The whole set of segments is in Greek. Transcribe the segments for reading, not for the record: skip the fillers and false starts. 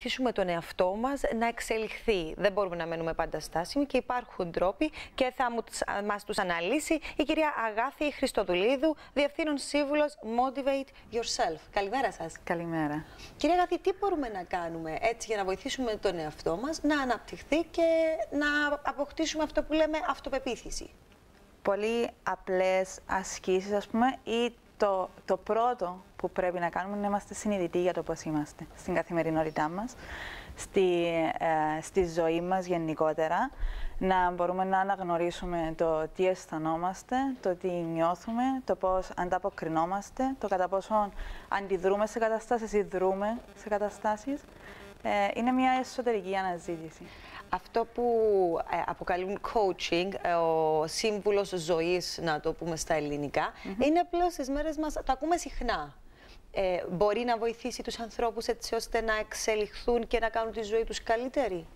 Βοηθήσουμε τον εαυτό μας να εξελιχθεί. Δεν μπορούμε να μένουμε πάντα στάσιμοι και υπάρχουν τρόποι και θα μας τους αναλύσει η κυρία Αγάθη Χριστοδουλίδου, Διευθύνων Σύμβουλος Motivate Yourself. Καλημέρα σας. Καλημέρα. Κυρία Αγάθη, τι μπορούμε να κάνουμε έτσι για να βοηθήσουμε τον εαυτό μας να αναπτυχθεί και να αποκτήσουμε αυτό που λέμε αυτοπεποίθηση? Πολύ απλές ασκήσεις, ας πούμε, ή το πρώτο που πρέπει να κάνουμε είναι να είμαστε συνειδητοί για το πώς είμαστε στην καθημερινότητά μας, στη ζωή μας γενικότερα, να μπορούμε να αναγνωρίσουμε το τι αισθανόμαστε, το τι νιώθουμε, το πώς ανταποκρινόμαστε, το κατά πόσο αντιδρούμε σε καταστάσεις ή δρούμε σε καταστάσεις. Είναι μια εσωτερική αναζήτηση. Αυτό που αποκαλούν coaching, ο σύμβουλος ζωής, να το πούμε στα ελληνικά, είναι πλέον στις μέρες μας, το ακούμε συχνά. Μπορεί να βοηθήσει τους ανθρώπους έτσι ώστε να εξελιχθούν και να κάνουν τη ζωή τους καλύτερη?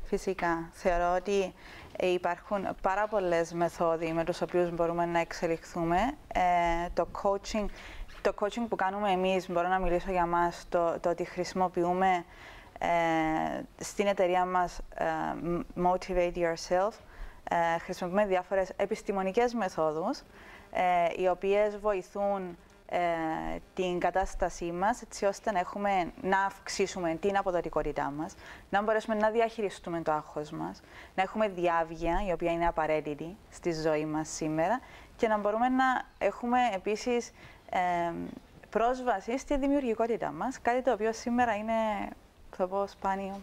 Φυσικά. Θεωρώ ότι υπάρχουν πάρα πολλές μεθόδοι με τους οποίους μπορούμε να εξελιχθούμε. Το coaching που κάνουμε εμείς, μπορώ να μιλήσω για μας, το ότι χρησιμοποιούμε στην εταιρεία μας Motivate Yourself, χρησιμοποιούμε διάφορες επιστημονικές μεθόδους οι οποίες βοηθούν την κατάστασή μας έτσι ώστε να αυξήσουμε την αποδοτικότητά μας, να μπορέσουμε να διαχειριστούμε το άγχος μας, να έχουμε διάβγεια η οποία είναι απαραίτητη στη ζωή μας σήμερα και να μπορούμε να έχουμε επίσης πρόσβαση στη δημιουργικότητά μας, κάτι το οποίο σήμερα είναι, θα πω, σπάνιο.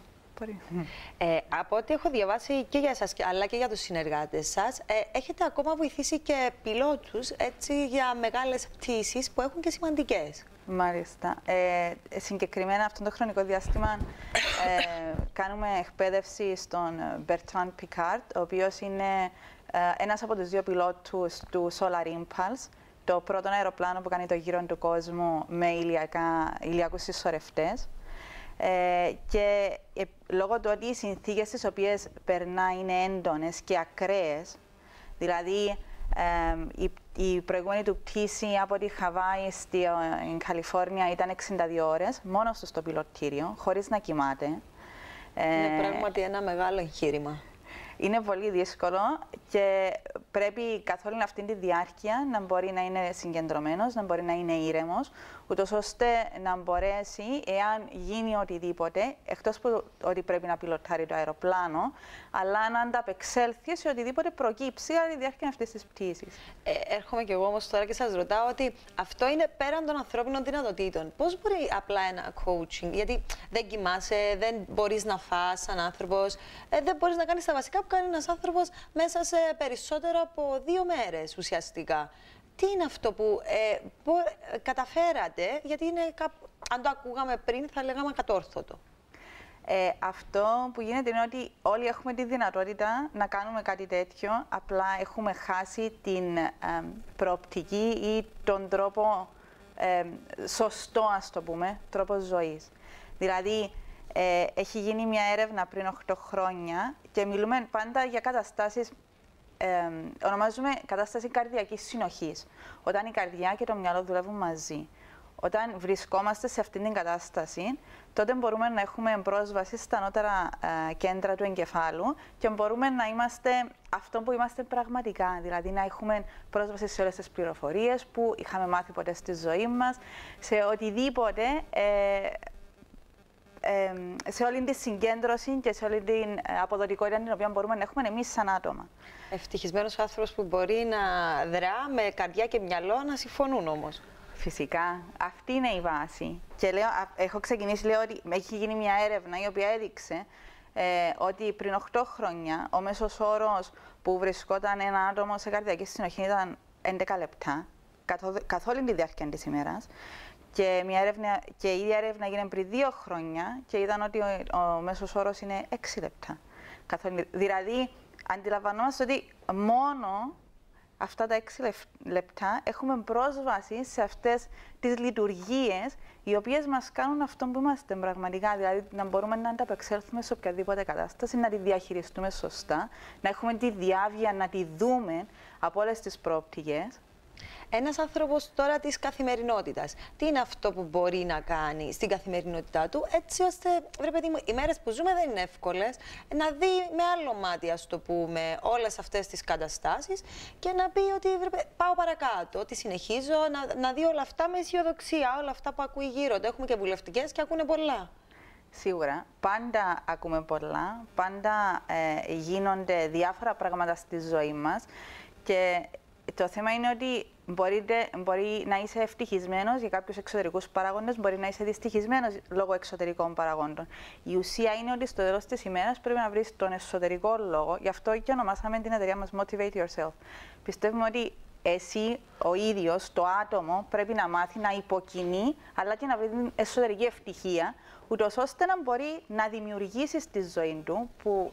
Από ό,τι έχω διαβάσει και για εσάς αλλά και για τους συνεργάτες σας, έχετε ακόμα βοηθήσει και πιλότους έτσι, για μεγάλες πτήσεις που έχουν και σημαντικές. Μάλιστα. Συγκεκριμένα αυτό το χρονικό διάστημα κάνουμε εκπαίδευση στον Bertrand Piccard, ο οποίος είναι ένας από τους δύο πιλότους του Solar Impulse, το πρώτο αεροπλάνο που κάνει το γύρο του κόσμου με ηλιακούς συσσωρευτές. Και λόγω του ότι οι συνθήκες τις οποίες περνά είναι έντονες και ακραίες, δηλαδή η προηγούμενη του πτήση από τη Χαβάη στην Καλιφόρνια ήταν 62 ώρες, μόνος του στο πιλωτήριο, χωρίς να κοιμάται. Είναι πράγματι ένα μεγάλο εγχείρημα. Είναι πολύ δύσκολο και πρέπει καθ' όλη αυτή τη διάρκεια να μπορεί να είναι συγκεντρωμένος, να μπορεί να είναι ήρεμος, ούτως ώστε να μπορέσει, εάν γίνει οτιδήποτε, εκτός που ότι πρέπει να πιλωτάρει το αεροπλάνο, αλλά να ανταπεξέλθει σε οτιδήποτε προκύψει κατά τη διάρκεια αυτής της πτήσης. Έρχομαι κι εγώ όμως τώρα και σας ρωτάω ότι αυτό είναι πέραν των ανθρώπινων δυνατοτήτων. Πώς μπορεί απλά ένα coaching, γιατί δεν κοιμάσαι, δεν μπορείς να φας σαν άνθρωπος, δεν μπορείς να κάνεις τα βασικά που κάνει ένας άνθρωπος μέσα σε περισσότερο από 2 μέρες ουσιαστικά. Τι είναι αυτό που καταφέρατε, γιατί είναι αν το ακούγαμε πριν θα λέγαμε κατόρθωτο. Αυτό που γίνεται είναι ότι όλοι έχουμε τη δυνατότητα να κάνουμε κάτι τέτοιο, απλά έχουμε χάσει την προοπτική ή τον τρόπο σωστό, ας το πούμε, τρόπο ζωής. Δηλαδή, έχει γίνει μια έρευνα πριν 8 χρόνια και μιλούμε πάντα για καταστάσεις, ονομάζουμε κατάσταση καρδιακής συνοχής, όταν η καρδιά και το μυαλό δουλεύουν μαζί. Όταν βρισκόμαστε σε αυτήν την κατάσταση, τότε μπορούμε να έχουμε πρόσβαση στα ανώτερα κέντρα του εγκεφάλου και μπορούμε να είμαστε αυτό που είμαστε πραγματικά, δηλαδή να έχουμε πρόσβαση σε όλες τις πληροφορίες που είχαμε μάθει ποτέ στη ζωή μας, σε οτιδήποτε, σε όλη τη συγκέντρωση και σε όλη την αποδοτικότητα την οποία μπορούμε να έχουμε εμείς σαν άτομα. Ευτυχισμένος άνθρωπος που μπορεί να δρά με καρδιά και μυαλό να συμφωνούν όμως. Φυσικά, αυτή είναι η βάση. Και έχω ξεκινήσει, λέω ότι έχει γίνει μια έρευνα η οποία έδειξε ότι πριν 8 χρόνια ο μέσος όρος που βρισκόταν ένα άτομο σε καρδιακή συνοχή ήταν 11 λεπτά, καθ' όλη τη διάρκεια της ημέρας. Και η ίδια έρευνα έγινε πριν 2 χρόνια και είδαν ότι ο μέσος όρος είναι 6 λεπτά. Δηλαδή, αντιλαμβανόμαστε ότι μόνο αυτά τα 6 λεπτά έχουμε πρόσβαση σε αυτές τις λειτουργίες οι οποίες μας κάνουν αυτό που είμαστε πραγματικά. Δηλαδή, να μπορούμε να ανταπεξέλθουμε σε οποιαδήποτε κατάσταση, να τη διαχειριστούμε σωστά, να έχουμε τη διάβια να τη δούμε από όλες τις προοπτικές. Ένας άνθρωπος τώρα της καθημερινότητας, τι είναι αυτό που μπορεί να κάνει στην καθημερινότητά του, έτσι ώστε, βρε παιδί μου, οι μέρες που ζούμε δεν είναι εύκολες, να δει με άλλο μάτι, ας το πούμε, όλες αυτές τις καταστάσεις και να πει ότι πάω παρακάτω, ότι συνεχίζω, να δει όλα αυτά με αισιοδοξία, όλα αυτά που ακούει γύρω. Έχουμε και βουλευτικές και ακούνε πολλά. Σίγουρα, πάντα ακούμε πολλά, πάντα γίνονται διάφορα πράγματα στη ζωή μας και το θέμα είναι ότι μπορεί να είσαι ευτυχισμένος για κάποιους εξωτερικούς παράγοντες, μπορεί να είσαι δυστυχισμένος λόγω εξωτερικών παραγόντων. Η ουσία είναι ότι στο τέλος της ημέρας πρέπει να βρεις τον εσωτερικό λόγο, γι' αυτό και ονομάσαμε την εταιρεία μας Motivate Yourself. Πιστεύουμε ότι εσύ ο ίδιος, το άτομο, πρέπει να μάθει να υποκινεί, αλλά και να βρει την εσωτερική ευτυχία, ούτως ώστε να μπορεί να δημιουργήσει στη ζωή του, που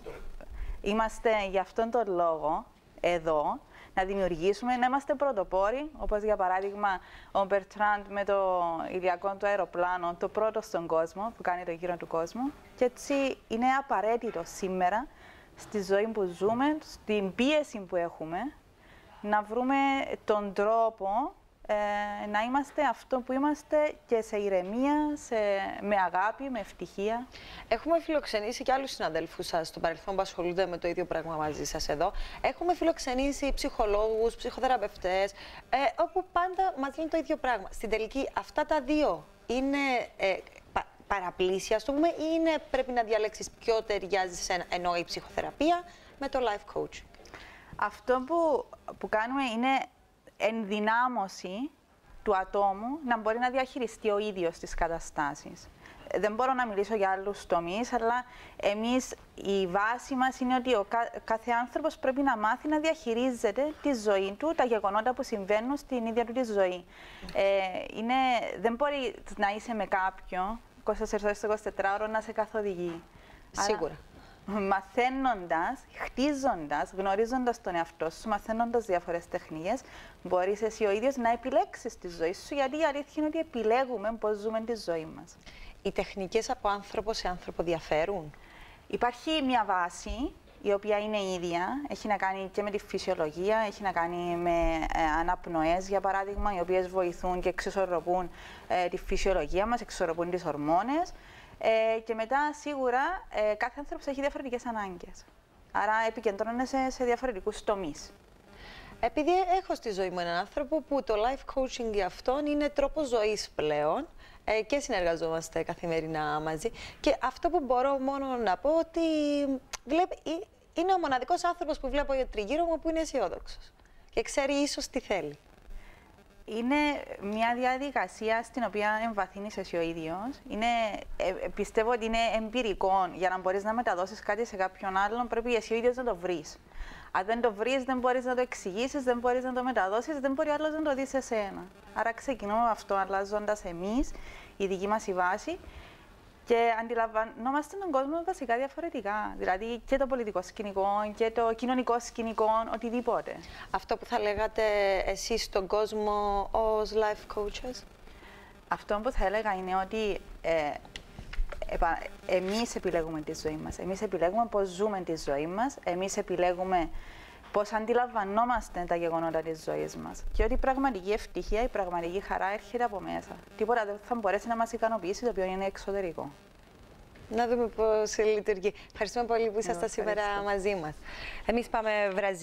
είμαστε γι' αυτόν τον λόγο εδώ, να δημιουργήσουμε, να είμαστε πρωτοπόροι, όπως για παράδειγμα ο Μπερτράντ με το ηλιακό του αεροπλάνο, το πρώτο στον κόσμο που κάνει το γύρο του κόσμου. Και έτσι είναι απαραίτητο σήμερα, στη ζωή που ζούμε, στην πίεση που έχουμε, να βρούμε τον τρόπο να είμαστε αυτό που είμαστε και σε ηρεμία, με αγάπη, με ευτυχία. Έχουμε φιλοξενήσει και άλλους συναδέλφους σας στο παρελθόν που ασχολούνται με το ίδιο πράγμα μαζί σας εδώ. Έχουμε φιλοξενήσει ψυχολόγους, ψυχοθεραπευτές, όπου πάντα μας λένε το ίδιο πράγμα. Στην τελική, αυτά τα δύο είναι παραπλήσια, ας το πούμε, ή πρέπει να διαλέξεις ποιο ταιριάζει σε σένα, ενώ η ψυχοθεραπεία με το life coaching? Αυτό που κάνουμε είναι ενδυνάμωση του ατόμου να μπορεί να διαχειριστεί ο ίδιος τις καταστάσεις. Δεν μπορώ να μιλήσω για άλλους τομείς, αλλά εμείς η βάση μας είναι ότι κάθε άνθρωπος πρέπει να μάθει να διαχειρίζεται τη ζωή του, τα γεγονότα που συμβαίνουν στην ίδια του τη ζωή. Δεν μπορεί να είσαι με κάποιον 24 ώρες 24 ώρες να σε καθοδηγεί. Σίγουρα. Μαθαίνοντας, χτίζοντας, γνωρίζοντας τον εαυτό σου, μαθαίνοντας διάφορες τεχνίες, μπορείς εσύ ο ίδιος να επιλέξεις τη ζωή σου, γιατί η αλήθεια είναι ότι επιλέγουμε πώς ζούμε τη ζωή μας. Οι τεχνικές από άνθρωπο σε άνθρωπο διαφέρουν? Υπάρχει μια βάση, η οποία είναι ίδια, έχει να κάνει και με τη φυσιολογία, έχει να κάνει με αναπνοές, για παράδειγμα, οι οποίες βοηθούν και εξισορροπούν τη φυσιολογία μας, εξισορροπούν τις ορμόνες. Και μετά, σίγουρα, κάθε άνθρωπος έχει διαφορετικές ανάγκες. Άρα, επικεντρώνεσαι σε διαφορετικούς τομείς. Επειδή έχω στη ζωή μου έναν άνθρωπο που το life coaching για αυτόν είναι τρόπος ζωής πλέον και συνεργαζόμαστε καθημερινά μαζί. Και αυτό που μπορώ μόνο να πω ότι είναι ο μοναδικός άνθρωπος που βλέπω τριγύρω μου που είναι αισιόδοξος και ξέρει ίσως τι θέλει. Είναι μια διαδικασία στην οποία εμβαθύνεις εσύ ο ίδιος. Πιστεύω ότι είναι εμπειρικό. Για να μπορείς να μεταδώσεις κάτι σε κάποιον άλλον, πρέπει εσύ ο ίδιος να το βρεις. Αν δεν το βρεις, δεν μπορείς να το εξηγήσεις, δεν μπορείς να το μεταδώσεις, δεν μπορεί άλλος να το δει σε σένα. Άρα ξεκινούμε με αυτό, αλλάζοντας εμείς, η δική μας η βάση, και αντιλαμβανόμαστε τον κόσμο βασικά διαφορετικά. Δηλαδή και το πολιτικό σκηνικό και το κοινωνικό σκηνικό, οτιδήποτε. Αυτό που θα λέγατε εσείς στον κόσμο ως life coaches? Αυτό που θα έλεγα είναι ότι εμείς επιλέγουμε τη ζωή μας. Εμείς επιλέγουμε πώς ζούμε τη ζωή μας. Εμείς επιλέγουμε πώς αντιλαμβανόμαστε τα γεγονότα της ζωής μας. Και ότι η πραγματική ευτυχία, η πραγματική χαρά έρχεται από μέσα. Τίποτα δεν θα μπορέσει να μας ικανοποιήσει, το οποίο είναι εξωτερικό. Να δούμε πώς λειτουργεί. Ευχαριστούμε πολύ που ήσασταν σήμερα μαζί μας. Εμείς πάμε Βραζιλία.